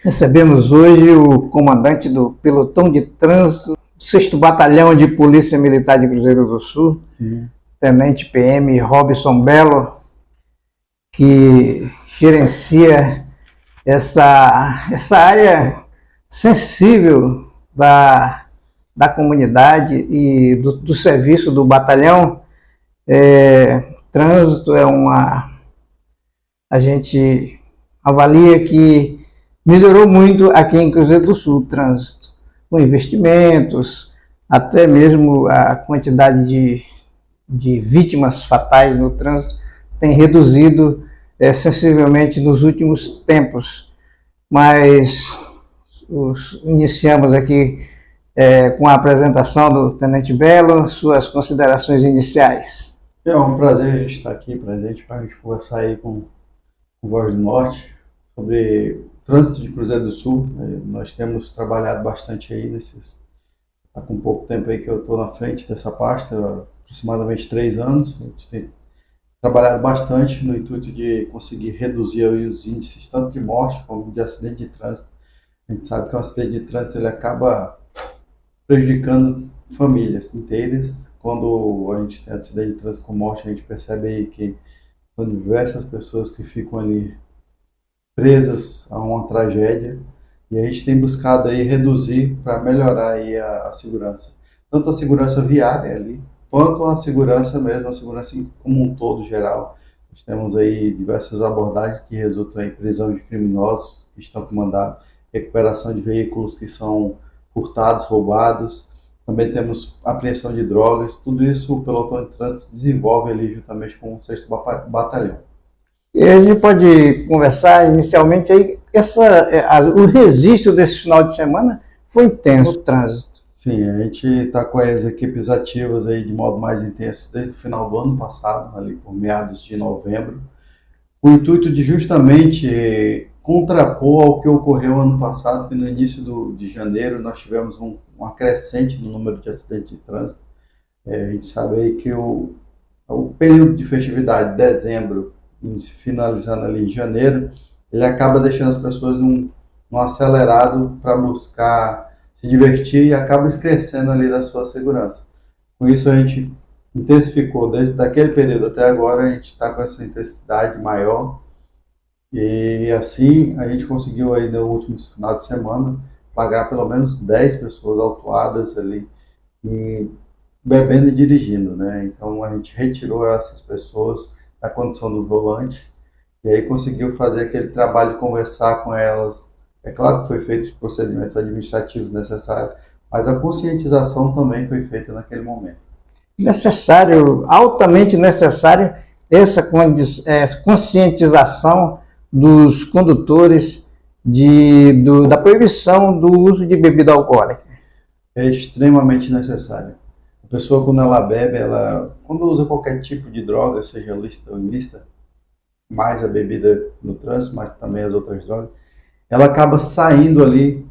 Recebemos hoje o comandante do Pelotão de Trânsito, do 6º Batalhão de Polícia Militar de Cruzeiro do Sul, Tenente PM Robson Belo, que gerencia essa área sensível da comunidade e do serviço do batalhão. Trânsito a gente avalia que melhorou muito aqui em Cruzeiro do Sul o trânsito, com investimentos, até mesmo a quantidade de vítimas fatais no trânsito tem reduzido sensivelmente nos últimos tempos. Mas iniciamos aqui com a apresentação do Tenente Belo, suas considerações iniciais. É um prazer a gente estar aqui presente para a gente conversar aí com o Voz do Norte sobre o trânsito de Cruzeiro do Sul. Nós temos trabalhado bastante aí há com pouco tempo aí que eu estou na frente dessa pasta, aproximadamente 3 anos. A gente tem trabalhado bastante no intuito de conseguir reduzir aí os índices tanto de morte como de acidente de trânsito. A gente sabe que o acidente de trânsito ele acaba prejudicando famílias inteiras. Quando a gente tem acidente de trânsito com morte, a gente percebe aí que são diversas pessoas que ficam ali presas a uma tragédia, e a gente tem buscado aí reduzir para melhorar aí a segurança, tanto a segurança viária ali, quanto a segurança mesmo, a segurança como um todo geral. Nós temos aí diversas abordagens que resultam em prisão de criminosos que estão com mandado, recuperação de veículos que são furtados, roubados. Também temos apreensão de drogas. Tudo isso o Pelotão de Trânsito desenvolve ali juntamente com o 6º Batalhão. E a gente pode conversar inicialmente aí, o registro desse final de semana foi intenso o trânsito. Sim, a gente está com as equipes ativas aí de modo mais intenso desde o final do ano passado, ali por meados de novembro, com o intuito de justamente contrapor ao que ocorreu ano passado, que no início de janeiro nós tivemos uma crescente no número de acidentes de trânsito. A gente sabe aí que o período de festividade, dezembro, finalizando ali em janeiro, ele acaba deixando as pessoas num acelerado para buscar se divertir e acaba esquecendo ali da sua segurança. Com isso a gente intensificou, desde aquele período até agora, a gente está com essa intensidade maior. E assim a gente conseguiu aí no último final de semana flagrar pelo menos 10 pessoas autuadas ali bebendo e dirigindo, né? Então a gente retirou essas pessoas da condição do volante e aí conseguiu fazer aquele trabalho de conversar com elas. É claro que foi feito os procedimentos administrativos necessários, mas a conscientização também foi feita naquele momento. Necessário, altamente necessário, essa conscientização dos condutores da proibição do uso de bebida alcoólica. É extremamente necessário. A pessoa, quando ela bebe, quando usa qualquer tipo de droga, seja lícita ou ilícita, mais a bebida no trânsito, mas também as outras drogas, ela acaba saindo ali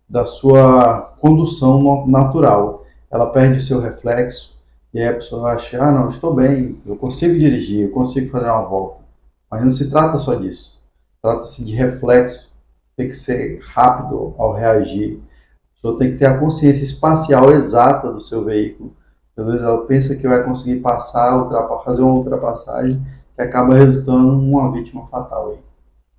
da sua condução natural. Ela perde o seu reflexo, e aí a pessoa acha, não, estou bem, eu consigo dirigir, eu consigo fazer uma volta. Mas não se trata só disso. Trata-se de reflexo, tem que ser rápido ao reagir. A pessoa tem que ter a consciência espacial exata do seu veículo. Às vezes ela pensa que vai conseguir fazer uma ultrapassagem que acaba resultando em uma vítima fatal. Aí.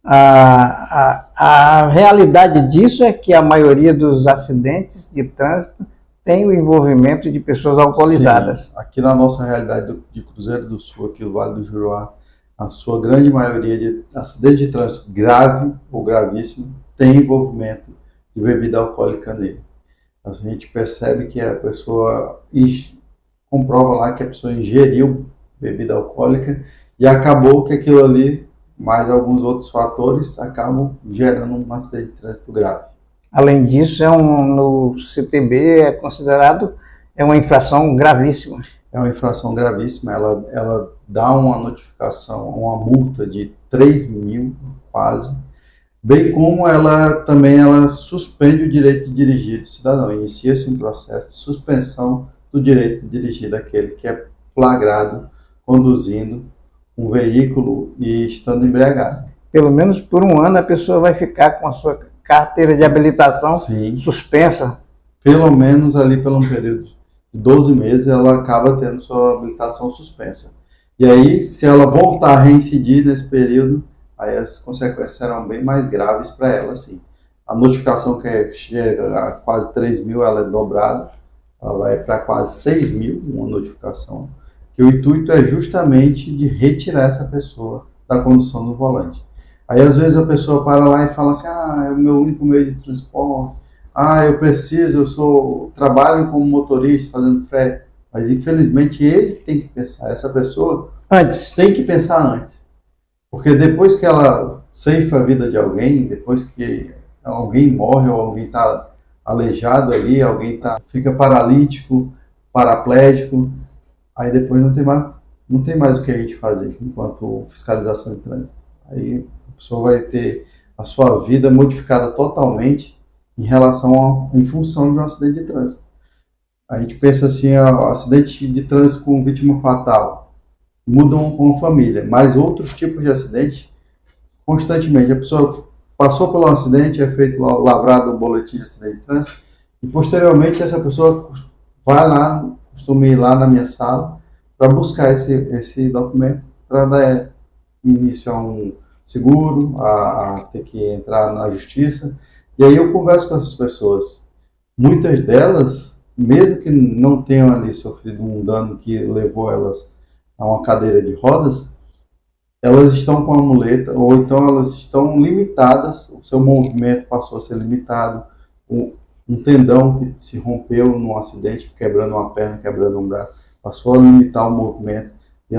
A realidade disso é que a maioria dos acidentes de trânsito tem o envolvimento de pessoas alcoolizadas. Sim, aqui na nossa realidade de Cruzeiro do Sul, aqui no Vale do Juruá, a sua grande maioria de acidentes de trânsito grave ou gravíssimo tem envolvimento de bebida alcoólica nele. A gente percebe que a pessoa comprova lá que a pessoa ingeriu bebida alcoólica e acabou que aquilo ali, mais alguns outros fatores, acabam gerando um acidente de trânsito grave. Além disso, no CTB é considerado uma infração gravíssima. É uma infração gravíssima, ela dá uma notificação, uma multa de 3 mil quase, bem como ela suspende o direito de dirigir do cidadão. Inicia-se um processo de suspensão do direito de dirigir daquele que é flagrado conduzindo um veículo e estando embriagado. Pelo menos por um ano a pessoa vai ficar com a sua carteira de habilitação Sim. suspensa. Pelo menos ali pelo um período de 12 meses ela acaba tendo sua habilitação suspensa. E aí, se ela voltar a reincidir nesse período, aí as consequências serão bem mais graves para ela, sim. A notificação que chega a quase 3 mil, ela é dobrada, ela vai para quase 6 mil, uma notificação, que o intuito é justamente de retirar essa pessoa da condução do volante. Aí, às vezes, a pessoa para lá e fala assim, é o meu único meio de transporte, trabalho como motorista, fazendo frete, mas infelizmente ele tem que pensar, essa pessoa Antes. tem que pensar antes. Porque depois que ela ceifa a vida de alguém, depois que alguém morre ou alguém está aleijado ali, fica paralítico, paraplégico, aí depois não tem mais o que a gente fazer enquanto fiscalização de trânsito. Aí a pessoa vai ter a sua vida modificada totalmente em função de um acidente de trânsito. A gente pensa assim, acidente de trânsito com vítima fatal, mudam com a família, mas outros tipos de acidente, constantemente, a pessoa passou por um acidente, é feito lavrado o boletim de acidente de trânsito, e posteriormente essa pessoa costuma ir lá na minha sala, para buscar esse documento, para dar início a um seguro, a ter que entrar na justiça. E aí eu converso com essas pessoas. Muitas delas, mesmo que não tenham ali sofrido um dano que levou elas a uma cadeira de rodas, elas estão com a muleta, ou então elas estão limitadas, o seu movimento passou a ser limitado, um tendão que se rompeu num acidente, quebrando uma perna, quebrando um braço, passou a limitar o movimento, e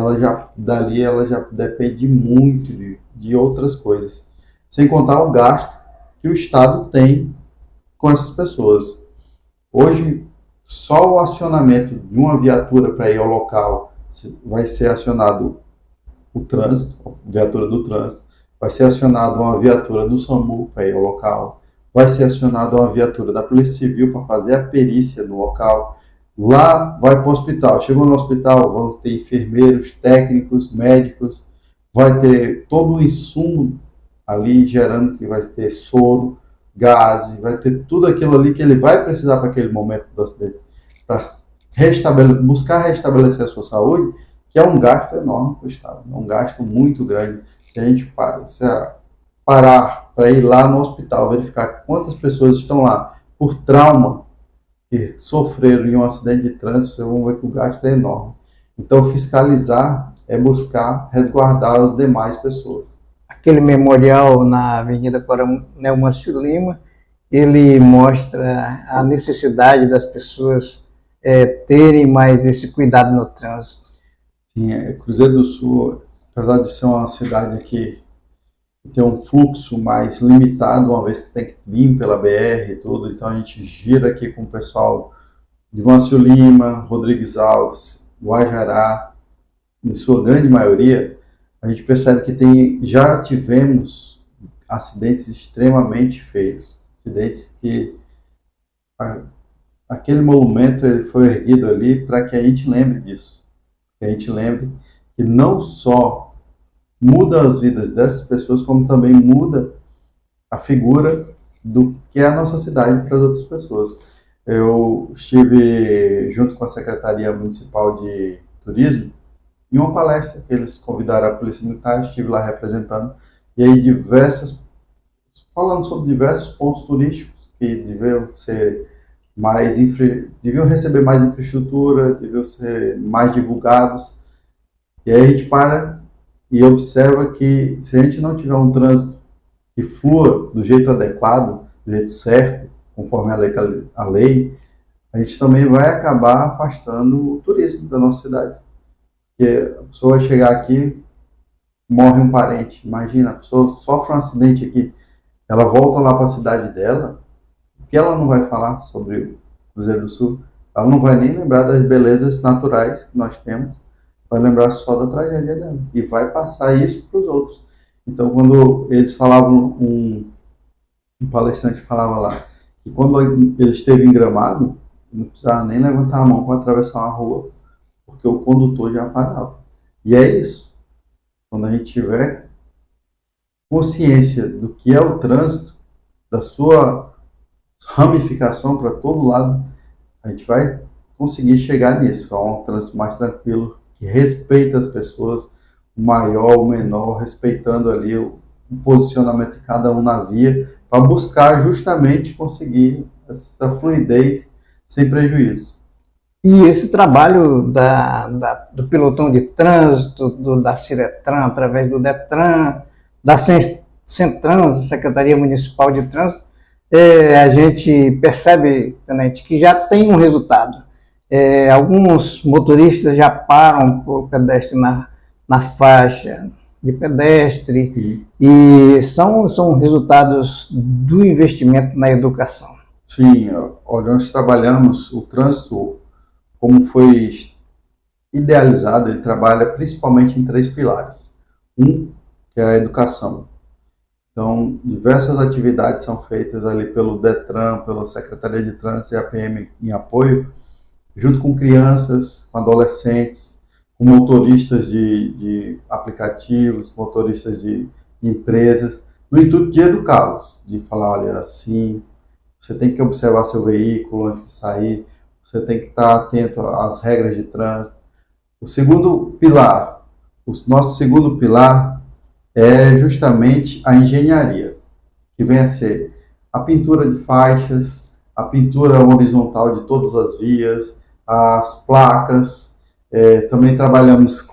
dali ela já depende muito de outras coisas. Sem contar o gasto que o Estado tem com essas pessoas. Hoje, só o acionamento de uma viatura para ir ao local vai ser acionado o trânsito, a viatura do trânsito, vai ser acionado uma viatura do SAMU para ir ao local, vai ser acionada uma viatura da Polícia Civil para fazer a perícia no local. Lá vai para o hospital. Chegou no hospital, vão ter enfermeiros, técnicos, médicos, vai ter todo o insumo ali gerando, que vai ter soro, gás, vai ter tudo aquilo ali que ele vai precisar para aquele momento do acidente, para buscar restabelecer a sua saúde, que é um gasto enorme para o Estado, é um gasto muito grande. Se a gente parar para ir lá no hospital, verificar quantas pessoas estão lá por trauma que sofreram em um acidente de trânsito, vocês vão ver que o gasto é enorme. Então, fiscalizar é buscar resguardar as demais pessoas. Aquele memorial na Avenida Coronel Mâncio Lima, ele mostra a necessidade das pessoas terem mais esse cuidado no trânsito. Sim, Cruzeiro do Sul, apesar de ser uma cidade aqui que tem um fluxo mais limitado, uma vez que tem que vir pela BR e tudo, então a gente gira aqui com o pessoal de Mâncio Lima, Rodrigues Alves, Guajará, em sua grande maioria, a gente percebe que já tivemos acidentes extremamente feios, acidentes que aquele monumento ele foi erguido ali para que a gente lembre disso, que a gente lembre que não só muda as vidas dessas pessoas, como também muda a figura do que é a nossa cidade para as outras pessoas. Eu estive junto com a Secretaria Municipal de Turismo em uma palestra que eles convidaram a Polícia Militar, estive lá representando, e aí falando sobre diversos pontos turísticos que deviam receber mais infraestrutura, deviam ser mais divulgados. E aí a gente para e observa que se a gente não tiver um trânsito que flua do jeito adequado, do jeito certo, conforme a lei, a gente também vai acabar afastando o turismo da nossa cidade. Porque a pessoa vai chegar aqui, morre um parente, imagina, a pessoa sofre um acidente aqui, ela volta lá para a cidade dela, o que ela não vai falar sobre o Cruzeiro do Sul? Ela não vai nem lembrar das belezas naturais que nós temos, vai lembrar só da tragédia dela e vai passar isso para os outros. Então, quando eles falavam, um palestrante falava lá, que quando ele esteve em Gramado, não precisava nem levantar a mão para atravessar uma rua, porque o condutor já parava. E é isso. Quando a gente tiver consciência do que é o trânsito, da sua ramificação para todo lado, a gente vai conseguir chegar nisso. É um trânsito mais tranquilo, que respeita as pessoas, o maior, o menor, respeitando ali o posicionamento de cada um na via, para buscar justamente conseguir essa fluidez sem prejuízo. E esse trabalho do pelotão de trânsito, da Ciretran, através do Detran, da Centrans, Secretaria Municipal de Trânsito, a gente percebe, Tenente, que já tem um resultado. Alguns motoristas já param por pedestre na faixa de pedestre, e são resultados do investimento na educação. Sim, olha, nós trabalhamos o trânsito como foi idealizado, ele trabalha principalmente em 3 pilares. Um, que é a educação. Então, diversas atividades são feitas ali pelo Detran, pela Secretaria de Trânsito e a PM em apoio, junto com crianças, com adolescentes, com motoristas de aplicativos, motoristas de empresas, no intuito de educá-los, de falar, olha, assim, você tem que observar seu veículo antes de sair, você tem que estar atento às regras de trânsito. O segundo pilar, o nosso segundo pilar é justamente a engenharia, que vem a ser a pintura de faixas, a pintura horizontal de todas as vias, as placas. Também trabalhamos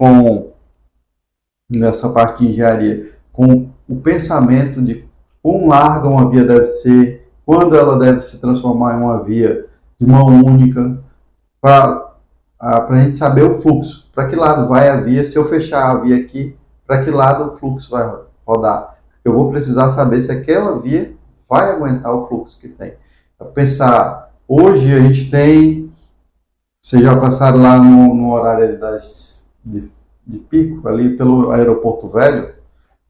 nessa parte de engenharia, com o pensamento de quão larga uma via deve ser, quando ela deve se transformar em uma via de mão única, para a gente saber o fluxo, para que lado vai a via, se eu fechar a via aqui, para que lado o fluxo vai rodar. Eu vou precisar saber se aquela via vai aguentar o fluxo que tem. Pensar, hoje a gente tem, vocês já passaram lá no horário de pico, ali pelo Aeroporto Velho,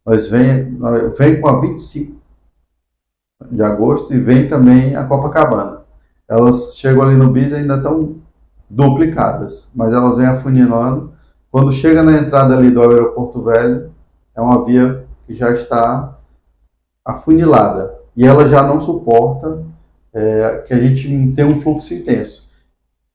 nós vem com a 25 de agosto e vem também a Copacabana. Elas chegam ali no BIS e ainda estão duplicadas, mas elas vêm afunilando. Quando chega na entrada ali do Aeroporto Velho, é uma via que já está afunilada e ela já não suporta que a gente tenha um fluxo intenso.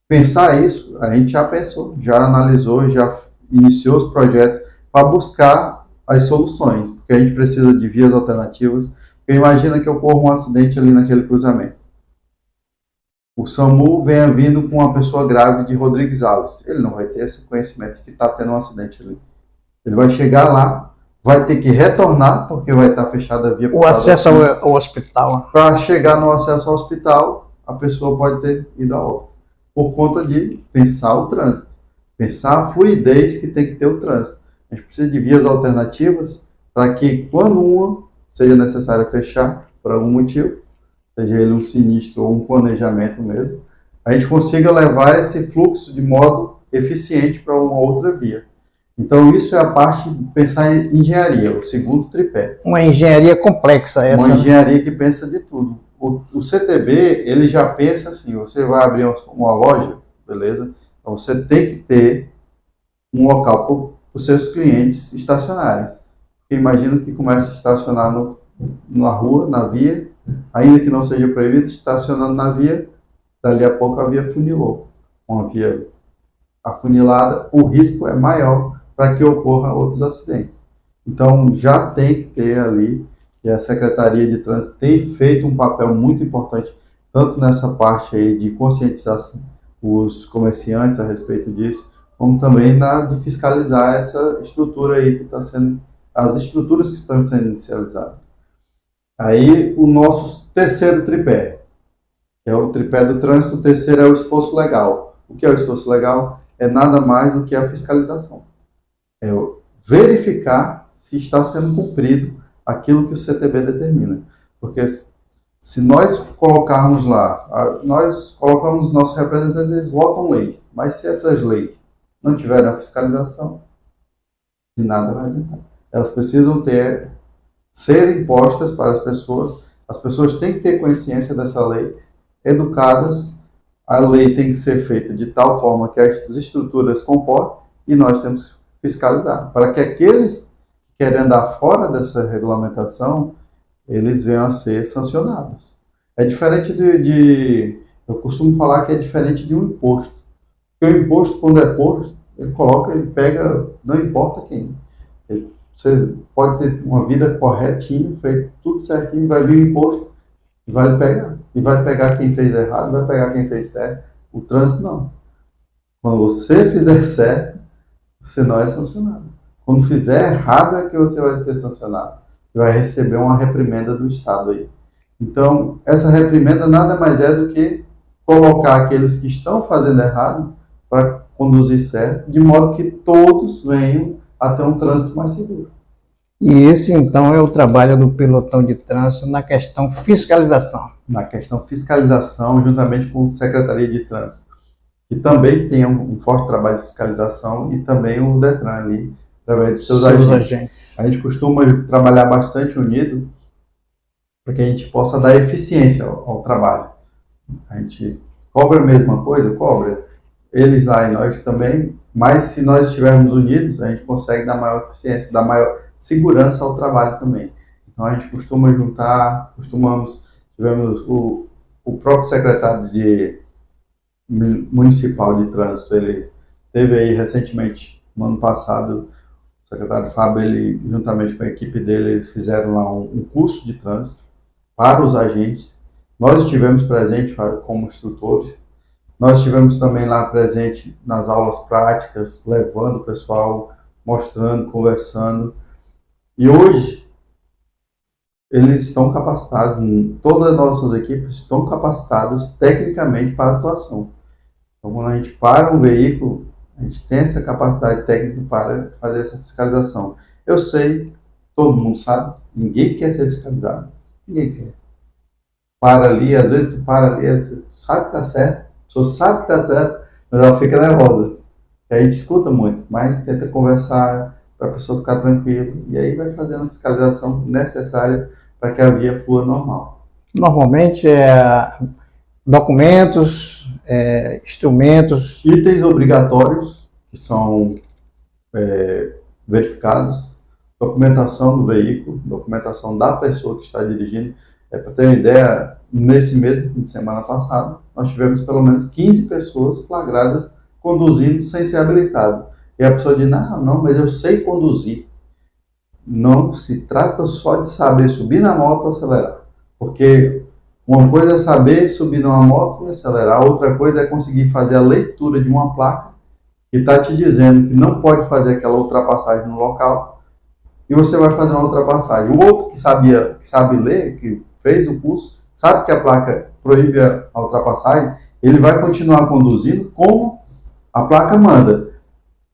Pensar isso, a gente já pensou, já analisou, já iniciou os projetos para buscar as soluções, porque a gente precisa de vias alternativas, porque imagina que ocorra um acidente ali naquele cruzamento. O SAMU venha vindo com uma pessoa grave de Rodrigues Alves. Ele não vai ter esse conhecimento de que está tendo um acidente ali. Ele vai chegar lá, vai ter que retornar, porque vai estar fechada a via. O acesso ao hospital. Para chegar no acesso ao hospital, a pessoa pode ter ido a óbito. Por conta de pensar o trânsito. Pensar a fluidez que tem que ter o trânsito. A gente precisa de vias alternativas para que, quando seja necessário fechar, por algum motivo, seja ele um sinistro ou um planejamento mesmo, a gente consiga levar esse fluxo de modo eficiente para uma outra via. Então, isso é a parte de pensar em engenharia, o segundo tripé. Uma engenharia complexa essa. Uma engenharia que pensa de tudo. O CTB, ele já pensa assim, você vai abrir uma loja, beleza? Então, você tem que ter um local para os seus clientes estacionarem. Porque imagina que começa a estacionar na rua, na via, ainda que não seja proibido, estacionando na via, dali a pouco a via funilou. Uma via afunilada, o risco é maior para que ocorra outros acidentes. Então, já tem que ter ali, e a Secretaria de Trânsito tem feito um papel muito importante, tanto nessa parte aí de conscientizar os comerciantes a respeito disso, como também de fiscalizar essa estrutura aí que está sendo, as estruturas que estão sendo inicializadas. Aí, o nosso terceiro tripé, que é o tripé do trânsito, o terceiro é o esforço legal. O que é o esforço legal? É nada mais do que a fiscalização. É verificar se está sendo cumprido aquilo que o CTB determina. Porque se nós colocarmos lá, nós colocamos nossos representantes, eles votam leis, mas se essas leis não tiverem a fiscalização, de nada vai adiantar. Elas precisam ser impostas para as pessoas têm que ter consciência dessa lei, educadas, a lei tem que ser feita de tal forma que as estruturas comportem e nós temos que fiscalizar, para que aqueles que querem andar fora dessa regulamentação eles venham a ser sancionados. É diferente eu costumo falar que é diferente de um imposto. Porque o imposto, quando é posto, ele coloca, ele pega, não importa quem. Você pode ter uma vida corretinha, feito tudo certinho, vai vir o imposto e vai lhe pegar. E vai pegar quem fez errado, vai pegar quem fez certo. O trânsito não. Quando você fizer certo, você não é sancionado. Quando fizer errado é que você vai ser sancionado. Vai receber uma reprimenda do Estado aí. Então, essa reprimenda nada mais é do que colocar aqueles que estão fazendo errado para conduzir certo, de modo que todos venham a ter um trânsito mais seguro. E esse, então, é o trabalho do pelotão de trânsito na questão fiscalização. Na questão fiscalização, juntamente com a Secretaria de Trânsito, que também tem um forte trabalho de fiscalização, e também o Detran ali, através dos seus agentes. A gente costuma trabalhar bastante unido para que a gente possa dar eficiência ao trabalho. A gente cobra a mesma coisa? Cobra. Eles lá e nós também, mas se nós estivermos unidos, a gente consegue dar maior eficiência, dar maior segurança ao trabalho também. Então a gente costuma juntar, tivemos o próprio secretário municipal de trânsito, ele teve aí recentemente, no ano passado, o secretário Fábio, ele, juntamente com a equipe dele, eles fizeram lá um curso de trânsito para os agentes. Nós estivemos presentes como instrutores. Nós estivemos também lá presente nas aulas práticas, levando o pessoal, mostrando, conversando. E hoje, eles estão capacitados, todas as nossas equipes estão capacitadas tecnicamente para a atuação. Então, quando a gente para um veículo, a gente tem essa capacidade técnica para fazer essa fiscalização. Eu sei, todo mundo sabe, ninguém quer ser fiscalizado. Ninguém quer. Para ali, às vezes tu para ali, tu sabe que está certo, a pessoa sabe que está certo, mas ela fica nervosa. E a gente escuta muito, mas a gente tenta conversar para a pessoa ficar tranquila. E aí vai fazendo a fiscalização necessária para que a via flua normal. Normalmente documentos, instrumentos. Itens obrigatórios que são verificados, documentação do veículo, documentação da pessoa que está dirigindo. Para ter uma ideia, nesse mesmo fim de semana passado, nós tivemos pelo menos 15 pessoas flagradas conduzindo sem ser habilitado. E a pessoa diz, não, mas eu sei conduzir. Não se trata só de saber subir na moto e acelerar. Porque uma coisa é saber subir numa moto e acelerar, outra coisa é conseguir fazer a leitura de uma placa que está te dizendo que não pode fazer aquela ultrapassagem no local, e você vai fazer uma ultrapassagem. O outro que sabe ler, que fez o curso, sabe que a placa proíbe a ultrapassagem, ele vai continuar conduzindo como a placa manda.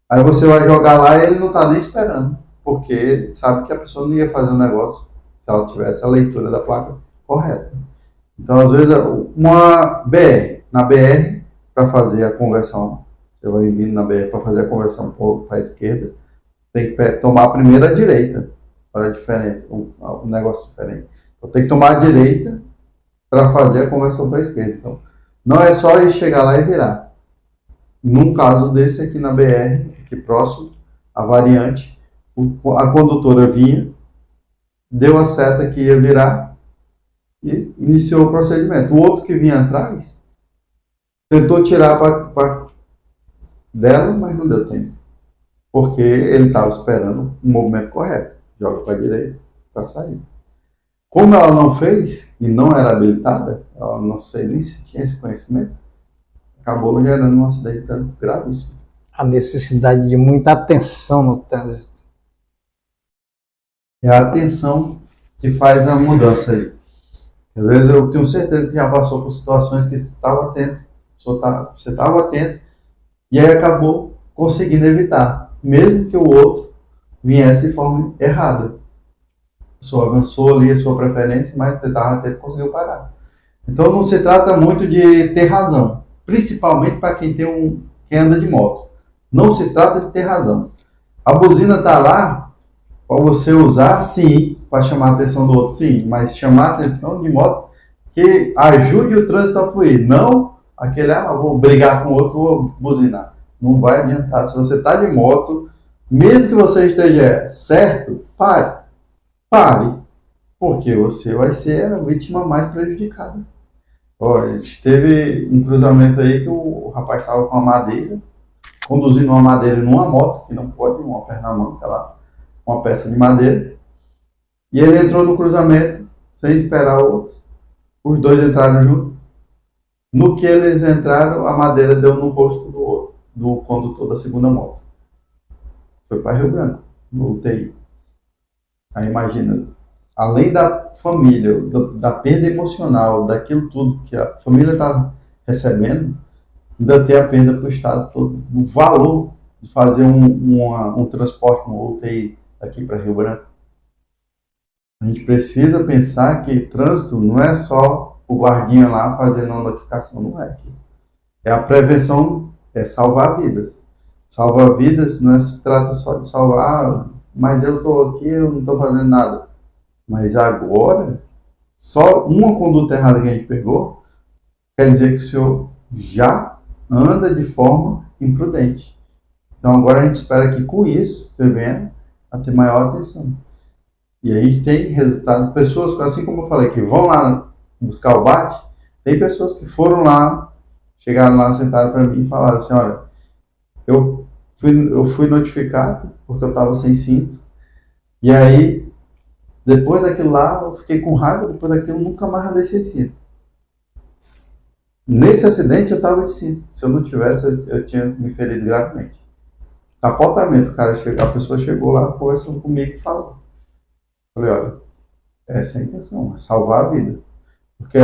Aí você vai jogar lá e ele não está nem esperando, porque ele sabe que a pessoa não ia fazer um negócio se ela tivesse a leitura da placa correta. Então, às vezes, na BR, para fazer a conversão, você vai vindo na BR para fazer a conversão para a esquerda, tem que tomar a primeira direita, para a diferença, um negócio diferente. Então, tem que tomar a direita para fazer a conversão para a esquerda. Então, não é só ir chegar lá e virar. Num caso desse aqui na BR, aqui próximo, a variante, a condutora vinha, deu a seta que ia virar e iniciou o procedimento. O outro que vinha atrás tentou tirar dela, mas não deu tempo, porque ele estava esperando o movimento correto. Joga para a direita para sair. Como ela não fez e não era habilitada, ela não sei nem se tinha esse conhecimento, acabou gerando um acidente gravíssimo. A necessidade de muita atenção no trânsito. É a atenção que faz a mudança aí. Às vezes eu tenho certeza que já passou por situações que você estava atento e aí acabou conseguindo evitar, mesmo que o outro viesse de forma errada. A pessoa avançou ali a sua preferência, mas você estava atento e conseguiu parar. Então não se trata muito de ter razão, principalmente para quem anda de moto. Não se trata de ter razão. A buzina está lá para você usar, sim, para chamar a atenção do outro, sim, mas chamar a atenção de modo que ajude o trânsito a fluir, não aquele, vou brigar com o outro, vou buzinar. Não vai adiantar. Se você está de moto, mesmo que você esteja certo, pare. porque você vai ser a vítima mais prejudicada. Ó, a gente teve um cruzamento aí que o rapaz estava com uma madeira, conduzindo uma madeira numa moto, que não pode, uma perna-mão, uma peça de madeira, e ele entrou no cruzamento sem esperar o outro. Os dois entraram juntos. No que eles entraram, a madeira deu no rosto do outro, do condutor da segunda moto. Foi para Rio Branco, no UTI. Aí imagina, além da família, da perda emocional, daquilo tudo que a família está recebendo, ainda tem a perda para o Estado todo. O valor de fazer um transporte no UTI aqui para Rio Branco. A gente precisa pensar que trânsito não é só o guardinha lá fazendo uma notificação, não é. É a prevenção, é salvar vidas. Salvar vidas não se trata só de salvar, mas eu estou aqui, eu não estou fazendo nada. Mas agora, só uma conduta errada que a gente pegou, quer dizer que o senhor já anda de forma imprudente. Então agora a gente espera que com isso, você venha a ter maior atenção. E aí tem resultado, pessoas, assim como eu falei, que vão lá buscar o bate, tem pessoas que foram lá, chegaram lá, sentaram para mim e falaram assim, olha, eu fui notificado porque eu estava sem cinto, e aí, depois daquilo lá, eu fiquei com raiva, depois daquilo, nunca mais andei sem cinto. Nesse acidente, eu estava de cinto. Se eu não tivesse, eu tinha me ferido gravemente. Capotamento, a pessoa chegou lá, conversando comigo e falou. Falei, olha, essa é a intenção, é salvar a vida. Porque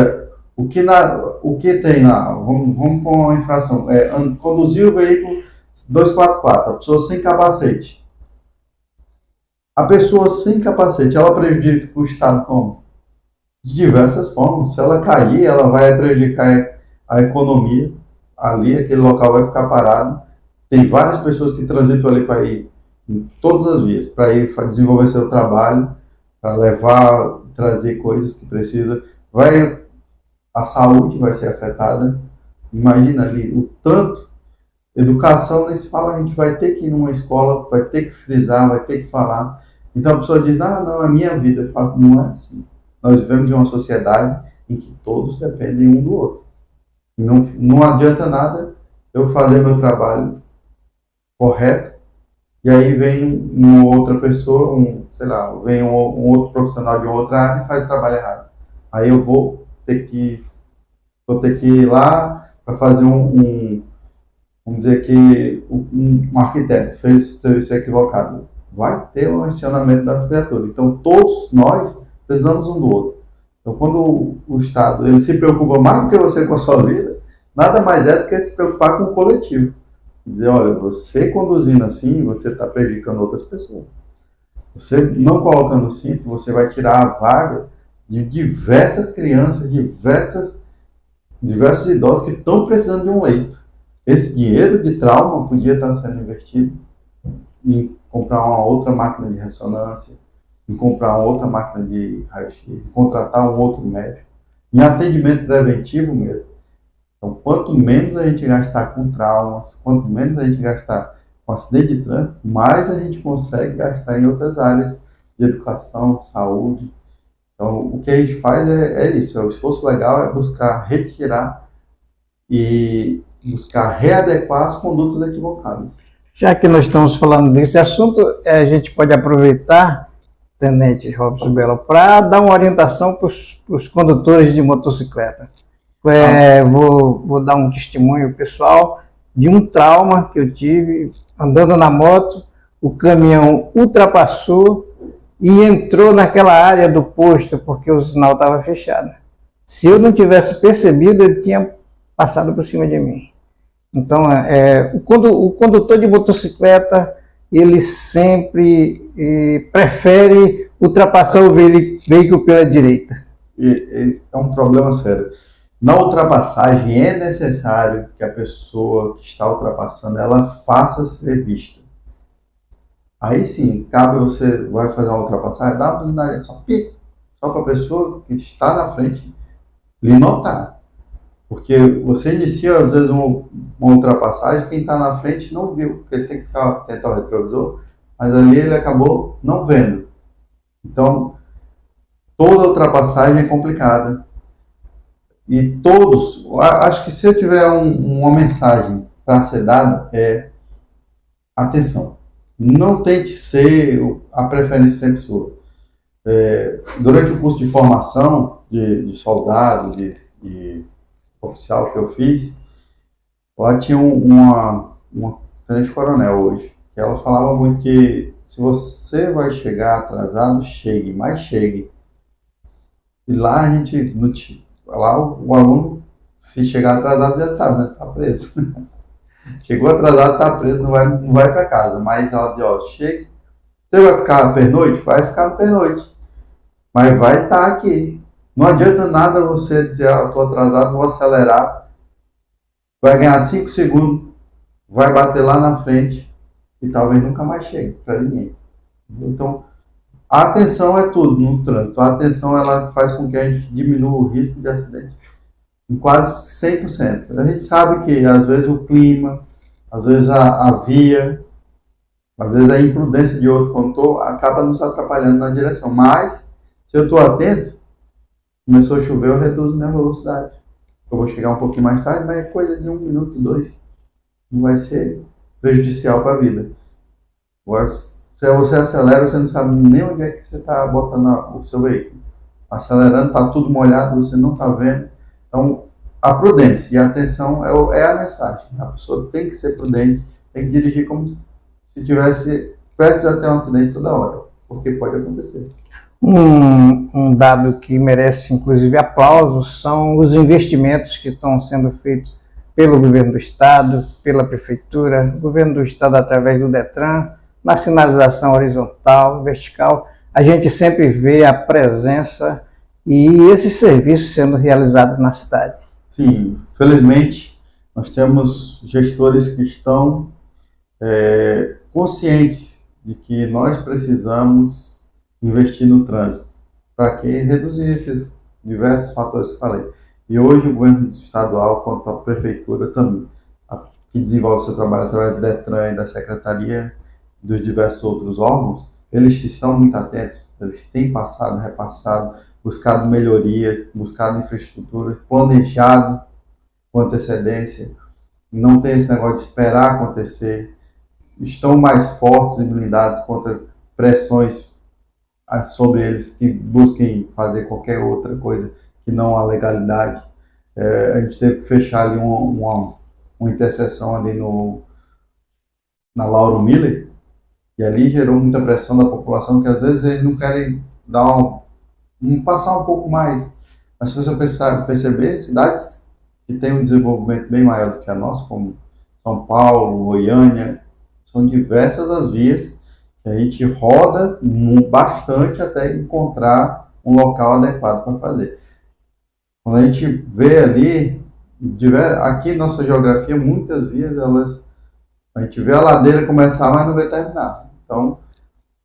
o que tem lá, vamos com uma infração, conduzir o veículo 244, a pessoa sem capacete. A pessoa sem capacete, ela prejudica o Estado como? De diversas formas. Se ela cair, ela vai prejudicar a economia. Ali, aquele local vai ficar parado. Tem várias pessoas que transitam ali para ir em todas as vias, para ir desenvolver seu trabalho, para levar, trazer coisas que precisa. A saúde vai ser afetada. Imagina ali o tanto. Educação, nem se fala, a gente vai ter que ir numa escola, vai ter que frisar, vai ter que falar. Então a pessoa diz, não, é minha vida. Eu falo, não é assim. Nós vivemos em uma sociedade em que todos dependem um do outro. Não adianta nada eu fazer meu trabalho correto, e aí vem uma outra pessoa, vem um outro profissional de outra área e faz o trabalho errado. Aí eu vou ter que ir lá para fazer vamos dizer que um arquiteto fez serviço equivocado. Vai ter um acionamento da criatura. Então, todos nós precisamos um do outro. Então, quando o Estado ele se preocupa mais do que você com a sua vida, nada mais é do que se preocupar com o coletivo. Dizer, olha, você conduzindo assim, você está prejudicando outras pessoas. Você não colocando o cinto, você vai tirar a vaga de diversas crianças, diversos idosos que estão precisando de um leito. Esse dinheiro de trauma podia estar sendo investido em comprar uma outra máquina de ressonância, em comprar uma outra máquina de raio-x, em contratar um outro médico, em atendimento preventivo mesmo. Então, quanto menos a gente gastar com traumas, quanto menos a gente gastar com acidente de trânsito, mais a gente consegue gastar em outras áreas de educação, saúde. Então, o que a gente faz é isso, o esforço legal é buscar retirar e buscar readequar as condutas equivocadas. Já que nós estamos falando desse assunto, a gente pode aproveitar, Tenente Robson Belo, para dar uma orientação para os condutores de motocicleta. Vou dar um testemunho pessoal de um trauma que eu tive andando na moto. O caminhão ultrapassou e entrou naquela área do posto porque o sinal estava fechado. Se eu não tivesse percebido, ele tinha passado por cima de mim. Então, o condutor de motocicleta, ele sempre prefere ultrapassar o veículo pela direita. É um problema sério. Na ultrapassagem é necessário que a pessoa que está ultrapassando, ela faça ser vista. Aí sim, cabe você, vai fazer uma ultrapassagem, dá uma buzinada só para a pessoa que está na frente lhe notar. Porque você inicia, às vezes, uma ultrapassagem, quem está na frente não viu, porque ele tem que ficar atento ao retrovisor, mas ali ele acabou não vendo. Então, toda ultrapassagem é complicada. E todos, acho que se eu tiver uma mensagem para ser dada, é atenção. Não tente ser a preferência sempre sua. Durante o curso de formação de soldado, de oficial que eu fiz, lá tinha uma tenente-coronel hoje, que ela falava muito que se você vai chegar atrasado, chegue, mas chegue. E lá a gente, lá o aluno, se chegar atrasado, já sabe, né? Tá preso. Chegou atrasado, tá preso, não vai para casa. Mas ela diz, ó, chega. Você vai ficar pernoite? Vai ficar no pernoite. Mas vai estar aqui. Não adianta nada você dizer, ah, eu tô atrasado, vou acelerar. Vai ganhar 5 segundos, vai bater lá na frente e talvez nunca mais chegue para ninguém. Então, a atenção é tudo no trânsito. A atenção, ela faz com que a gente diminua o risco de acidente em quase 100%. A gente sabe que, às vezes, o clima, às vezes a via, às vezes a imprudência de outro condutor acaba nos atrapalhando na direção. Mas, se eu estou atento, começou a chover, eu reduzo minha velocidade. Eu vou chegar um pouquinho mais tarde, mas é coisa de 1 minuto, 2. Não vai ser prejudicial para a vida. Agora, se você acelera, você não sabe nem onde é que você está botando o seu veículo. Acelerando, está tudo molhado, você não está vendo. Então, a prudência e a atenção é a mensagem. A pessoa tem que ser prudente, tem que dirigir como se tivesse prestes a ter um acidente toda hora, porque pode acontecer. Um dado que merece, inclusive, aplausos são os investimentos que estão sendo feitos pelo governo do estado, pela prefeitura, o governo do estado através do Detran, na sinalização horizontal, vertical. A gente sempre vê a presença e esses serviços sendo realizados na cidade. Sim, felizmente nós temos gestores que estão conscientes de que nós precisamos investir no trânsito para que reduzir esses diversos fatores que falei. E hoje o governo estadual, quanto a prefeitura também, que desenvolve seu trabalho através do Detran e da secretaria, dos diversos outros órgãos, eles estão muito atentos, eles têm passado, repassado, buscado melhorias, buscado infraestrutura, planejado com antecedência, não tem esse negócio de esperar acontecer, estão mais fortes e blindados contra pressões sobre eles que busquem fazer qualquer outra coisa que não a legalidade. A gente teve que fechar ali uma interseção ali na Lauro Miller, e ali gerou muita pressão da população, que às vezes eles não querem passar um pouco mais. Mas se você perceber, cidades que têm um desenvolvimento bem maior do que a nossa, como São Paulo, Goiânia, são diversas as vias que a gente roda bastante até encontrar um local adequado para fazer. Quando a gente vê ali, aqui nossa geografia, muitas vias, a gente vê a ladeira começar, mas não vê terminar. Então,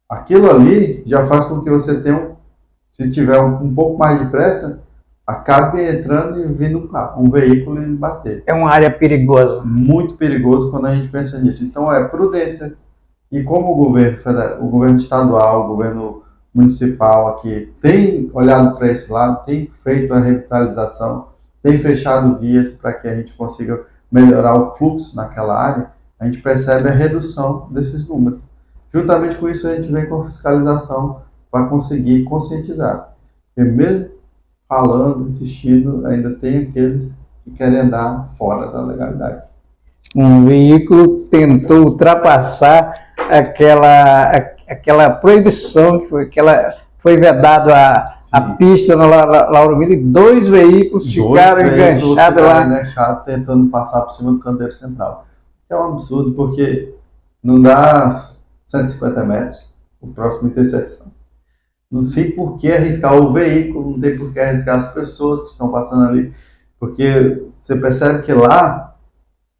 aquilo ali já faz com que você tenha, se tiver um pouco mais de pressa, acabe entrando e vindo um veículo e bater. É uma área perigosa. Muito perigoso quando a gente pensa nisso. Então, é prudência. E como o governo federal, o governo estadual, o governo municipal aqui tem olhado para esse lado, tem feito a revitalização, tem fechado vias para que a gente consiga melhorar o fluxo naquela área, a gente percebe a redução desses números. Juntamente com isso, a gente vem com a fiscalização para conseguir conscientizar. Porque mesmo falando, insistindo, ainda tem aqueles que querem andar fora da legalidade. Um veículo tentou ultrapassar aquela proibição que foi vedado a pista na Lauro Miller, e 2 veículos ficaram enganchados lá. Tentando passar por cima do canteiro central. É um absurdo, porque não dá 150 metros o próximo interseção. Não sei por que arriscar o veículo, não tem por que arriscar as pessoas que estão passando ali, porque você percebe que lá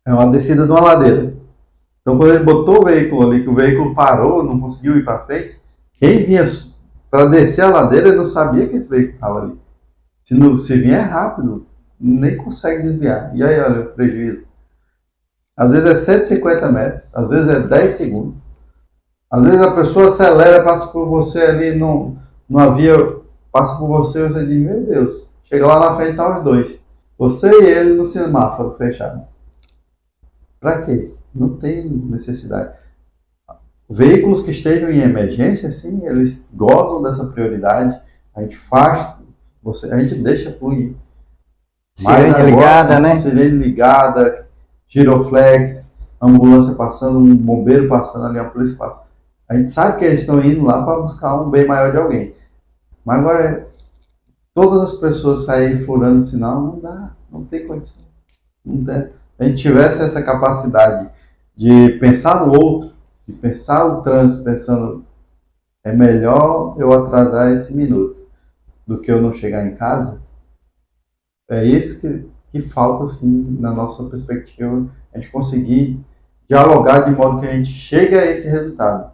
é uma descida de uma ladeira. Então, quando ele botou o veículo ali, que o veículo parou, não conseguiu ir para frente, quem vinha para descer a ladeira não sabia que esse veículo estava ali. Se vier rápido, nem consegue desviar. E aí, olha o prejuízo. Às vezes é 150 metros, às vezes é 10 segundos. Às vezes a pessoa acelera, passa por você ali numa via passa por você e você diz, meu Deus, chega lá na frente, tá os dois. Você e ele no semáforo fechado. Para quê? Não tem necessidade. Veículos que estejam em emergência, sim, eles gozam dessa prioridade. A gente faz, a gente deixa fluir. Sirene agora, ligada, né? Sirene ligada, giroflex, ambulância passando, um bombeiro passando ali, a polícia passando. A gente sabe que eles estão indo lá para buscar um bem maior de alguém. Mas agora, todas as pessoas saírem furando o sinal, não dá, não tem condição. Não tem. Se a gente tivesse essa capacidade de pensar no outro, de pensar o trânsito, pensando, é melhor eu atrasar esse minuto do que eu não chegar em casa, é isso que falta, assim, na nossa perspectiva, a gente conseguir dialogar de modo que a gente chegue a esse resultado,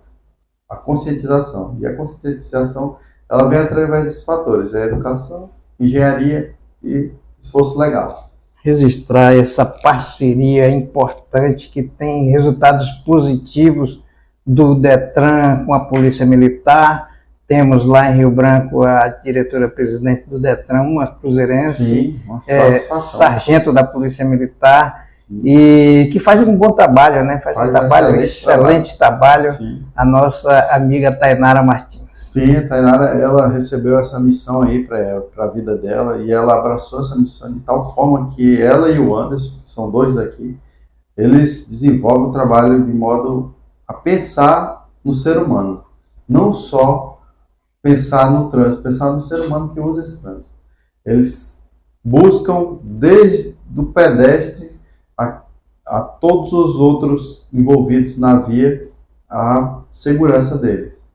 a conscientização. E a conscientização, ela vem através desses fatores, a educação, engenharia e esforço legal. Registrar essa parceria importante que tem resultados positivos do Detran com a Polícia Militar. Temos lá em Rio Branco a diretora-presidente do Detran, uma cruzeirense, sargento da Polícia Militar, e que faz um bom trabalho, né? Faz um trabalho, excelente trabalho, a nossa amiga Tainara Martins. Sim, a Tainara, ela recebeu essa missão aí para a vida dela, e ela abraçou essa missão de tal forma que ela e o Anderson, que são dois aqui, eles desenvolvem o trabalho de modo a pensar no ser humano, não só pensar no trânsito, pensar no ser humano que usa esse trânsito. Eles buscam, desde o pedestre a todos os outros envolvidos na via, a segurança deles.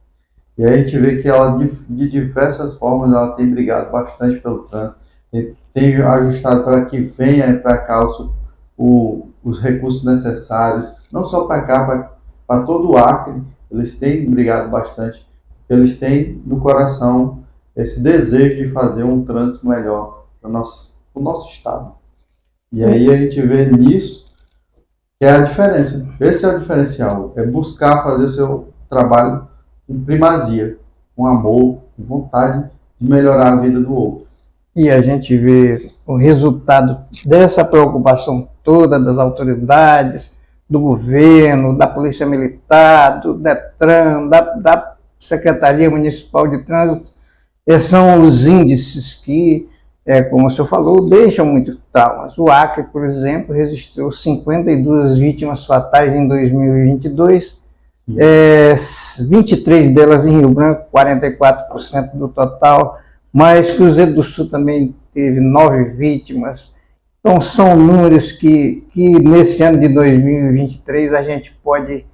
E aí a gente vê que ela, de diversas formas, ela tem brigado bastante pelo trânsito, tem ajustado para que venha para cá os recursos necessários, não só para cá, para todo o Acre, eles têm brigado bastante. Eles têm no coração esse desejo de fazer um trânsito melhor para o nosso estado. E aí a gente vê nisso que é a diferença. Esse é o diferencial, é buscar fazer o seu trabalho com primazia, com amor, com vontade de melhorar a vida do outro. E a gente vê o resultado dessa preocupação toda das autoridades, do governo, da Polícia Militar, do Detran, da Secretaria Municipal de Trânsito, são os índices que, como o senhor falou, deixam muito traumas. O Acre, por exemplo, registrou 52 vítimas fatais em 2022, 23 delas em Rio Branco, 44% do total, mas Cruzeiro do Sul também teve 9 vítimas. Então, são números que nesse ano de 2023 a gente pode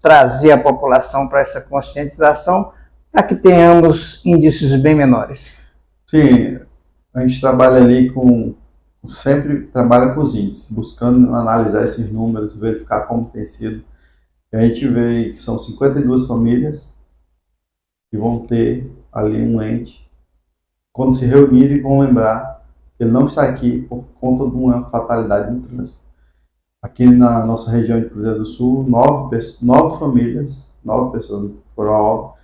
trazer a população para essa conscientização, para que tenhamos índices bem menores. Sim, a gente trabalha ali sempre trabalha com os índices, buscando analisar esses números, verificar como tem sido. E a gente vê que são 52 famílias que vão ter ali um ente, quando se reunirem, vão lembrar que ele não está aqui por conta de uma fatalidade no trânsito. Aqui na nossa região de Cruzeiro do Sul, 9 famílias, 9 pessoas foram a óbito,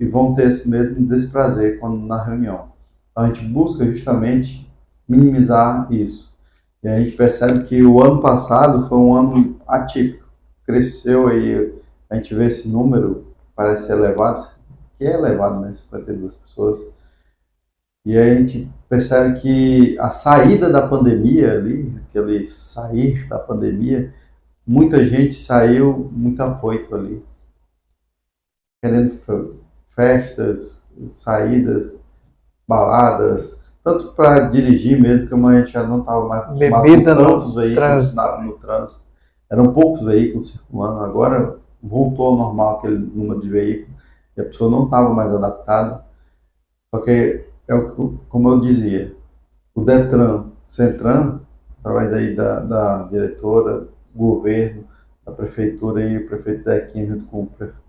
e vão ter esse mesmo desprazer na reunião. Então a gente busca justamente minimizar isso. E a gente percebe que o ano passado foi um ano atípico. Cresceu aí, a gente vê esse número, parece elevado, que é elevado, né, 52 pessoas. E aí a gente percebe que a saída da pandemia ali, aquele sair da pandemia, muita gente saiu muito afoito ali, querendo festas, saídas, baladas, tanto para dirigir mesmo, porque a gente já não estava mais acostumado com tantos veículos no trânsito. Eram poucos veículos circulando, agora voltou ao normal aquele número de veículos, e a pessoa não estava mais adaptada. Só que como eu dizia, o Detran, Centran, através daí da diretora, do governo, da prefeitura e o prefeito Zequinha junto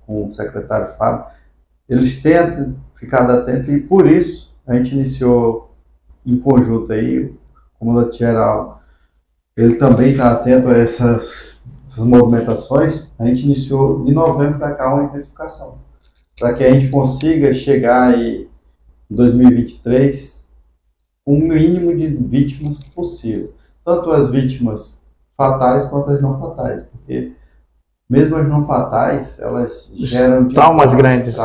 com o secretário Fábio, eles têm ficado atentos e por isso a gente iniciou em conjunto aí, o comandante geral, ele também está atento a essas movimentações, a gente iniciou de novembro para cá uma intensificação. para que a gente consiga chegar aí em 2023 com o mínimo de vítimas possível. Tanto as vítimas fatais quanto as não fatais, porque mesmo as não fatais, elas geram traumas grandes.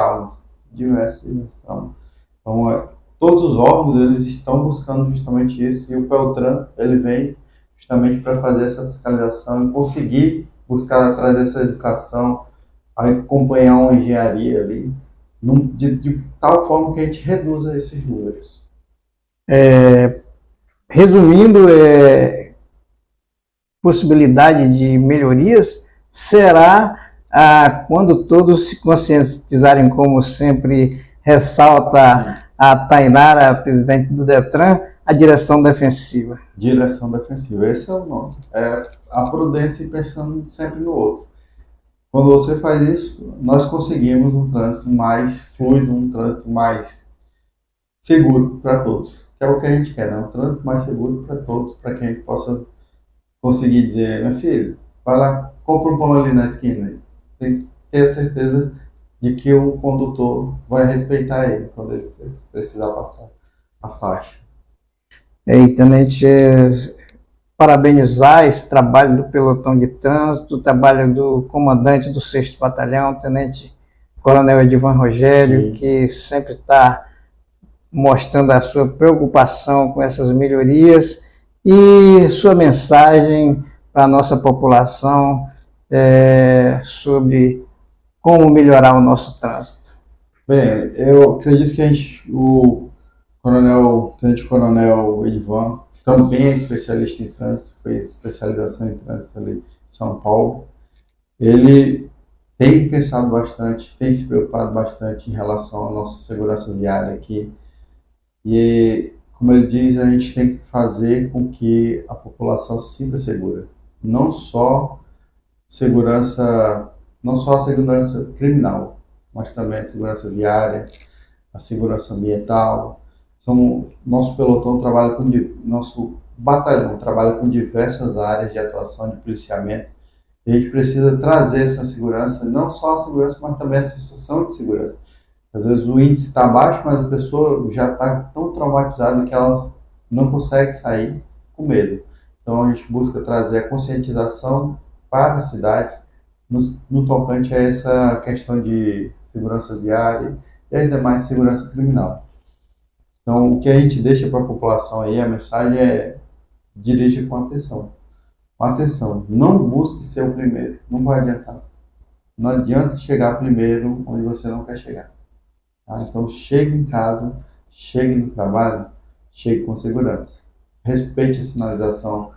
Diversos traumas. Então, todos os órgãos eles estão buscando justamente isso, e o Peltran ele vem justamente para fazer essa fiscalização e conseguir buscar trazer essa educação, acompanhar uma engenharia ali, de tal forma que a gente reduza esses números. Resumindo, possibilidade de melhorias será quando todos se conscientizarem, como sempre ressalta a Tainara, presidente do Detran, a direção defensiva. Direção defensiva, esse é o nome. É a prudência e pensando sempre no outro. Quando você faz isso, nós conseguimos um trânsito mais fluido, um trânsito mais seguro para todos. Que é o que a gente quer, né? Um trânsito mais seguro para todos, para que a gente possa conseguir dizer, meu filho, vai lá, compra um pão ali na esquina, sem ter certeza de que o condutor vai respeitar ele quando ele precisar passar a faixa. E tenente, parabenizar esse trabalho do pelotão de trânsito, o trabalho do comandante do 6º Batalhão, tenente coronel Edivan Rogério, que sempre está mostrando a sua preocupação com essas melhorias e sua mensagem para a nossa população sobre como melhorar o nosso trânsito. Bem, eu acredito que o tenente coronel Edivan também é especialista em trânsito, fez especialização em trânsito ali em São Paulo. Ele tem pensado bastante, tem se preocupado bastante em relação à nossa segurança viária aqui. E, como ele diz, a gente tem que fazer com que a população se sinta segura. Não só a segurança criminal, mas também a segurança viária, a segurança ambiental. Nosso pelotão trabalha nosso batalhão trabalha com diversas áreas de atuação de policiamento. E a gente precisa trazer essa segurança, não só a segurança, mas também a sensação de segurança. Às vezes o índice está baixo, mas a pessoa já está tão traumatizada que ela não consegue sair com medo. Então a gente busca trazer a conscientização para a cidade no tocante a essa questão de segurança viária e ainda mais segurança criminal. Então o que a gente deixa para a população aí, a mensagem é: dirija com atenção. Atenção, não busque ser o primeiro, não vai adiantar. Não adianta chegar primeiro onde você não quer chegar. Tá? Então chegue em casa, chegue no trabalho, chegue com segurança. Respeite a sinalização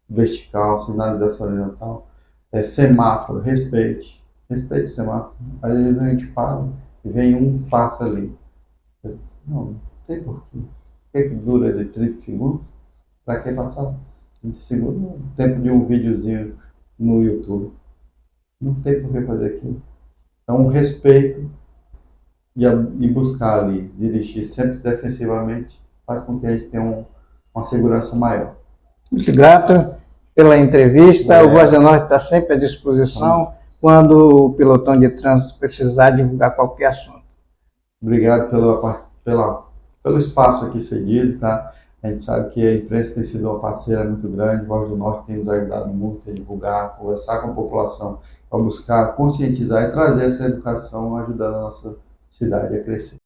vertical, sinalização horizontal, semáforo, respeite o semáforo. Às vezes a gente para e vem um passa ali. Não tem porquê. Por que dura de 30 segundos? Para que passar 30 segundos? O tempo de um videozinho no YouTube. Não tem por que fazer aquilo. Então, respeito e buscar ali, dirigir sempre defensivamente, faz com que a gente tenha uma segurança maior. Muito grato pela entrevista. O Voz do Norte está sempre à disposição quando o pelotão de trânsito precisar divulgar qualquer assunto. Obrigado pelo espaço aqui cedido, tá? A gente sabe que a imprensa tem sido uma parceira muito grande, o Voz do Norte tem nos ajudado muito a divulgar, conversar com a população, para buscar conscientizar e trazer essa educação, ajudando a nossa cidade a crescer.